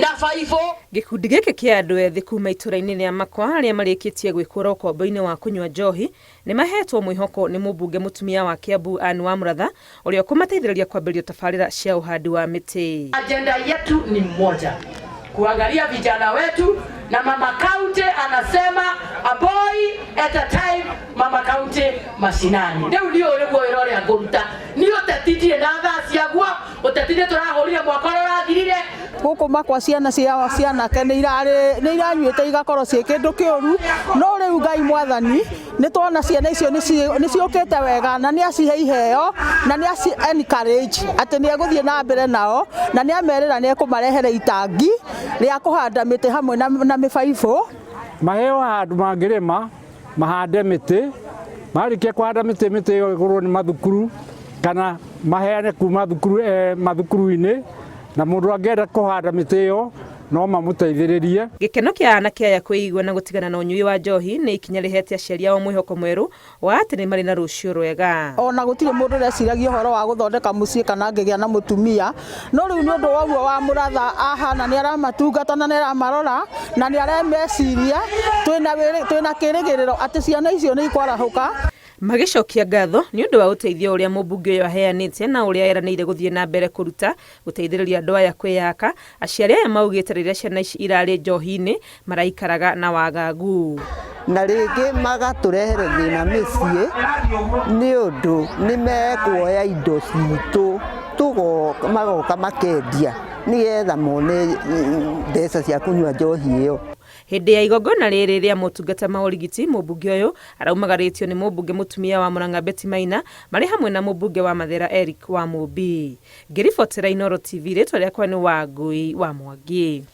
na baibũ. Gikundi gĩkĩ kĩa andũ ethĩ kuma itũra-inĩ rĩa Makwa arĩa marĩkĩtie gwĩkũra ũkombo-inĩ wa kunywa njohi nĩ mahetwo mwĩhoko nĩ mũmbunge mũtumia wa Kiambu Anne Wamũratha ũrĩa ũkũmateithĩrĩria kwambĩrĩria tabarĩra cia ũhandi wa mĩtĩ. Agenda yetu ni moja, kuangalia vijana wetu, na mama county anasema a boy at a time, mama county mashinani. Ndio ndio ulikuwa irore ngũruta niyo tetithie na thasi yaguo utetithie turahurire mwaka ũrathirire guku Makwa ciana cianake nĩ iranyuĩte igakorwo ciĩ kĩndũ kĩũru, no rĩu Ngai Mwathani nĩ tuona ciana icio nĩ ciũkĩte wega na nĩ acihe iheo na nĩ aci encourage atĩ nĩ egũthiĩ na mbere nao na nĩ amerĩra nĩ ekũmarehera itangi rĩa kũhanda mĩtĩ hamwe na mĩbaibũ. Maheo handũ mangĩrĩma mahande mĩtĩ, marĩkia kũhanda mĩtĩ ĩyo ĩgũrwo nĩ mathukuru kana maheane kuma mathukuru-inĩ, na mũndũ angĩenda kũhanda mĩtĩ ĩyo no mamũteithĩrĩrie. Gĩkeno kĩa anake aya kwĩigua na gũtigana na ũnyui wa njohi nĩ ikinya rĩhete aciari ao mwĩhoko mwerũ wa atĩ nĩ marĩ na rũciũ rwega. Ona gũtirĩ mũndũ ũreciragia ũhoro wa gũthondeka mũciĩ kana angĩgĩa na mũtumia, no rĩu nĩ ũndũ woguo Wamũratha ahana nĩ aramatungata na nĩ aramarora na nĩ aremeciria, twĩna kĩrĩgĩrĩro atĩ ciana icio nĩ ikwarahũka. Magĩcokia ngatho nĩ ũndũ wa ũteithio ũrĩa mũmbunge ũyũ aheanĩte na ũrĩa eranĩire gũthiĩ na mbere kũruta gũteithĩrĩria andũ aya kwĩyaka. Aciari aya maugĩte rĩrĩa ciana ici irarĩ njohi-inĩ maraikaraga na wagagu, na rĩngĩ magatũrehere thĩna mĩciĩ nĩ ũndũ nĩ mekuoya indo citũ magoka makendia nĩgetha mone mbeca cia kunyua njohi ĩyo. Hĩndĩ ya igongona rĩrĩ rĩa motungata ma ũrigiti, mũmbunge ũyũ araumagarĩtio nĩ mũmbunge mũtumia wa Mũrang'a Betty Maina marĩ hamwe na mũmbunge wa Mathera Eric Wamũmbi. Ngĩribotera Inooro TV, rĩtwa rĩakwa nĩ Wangũi wa Mwangi.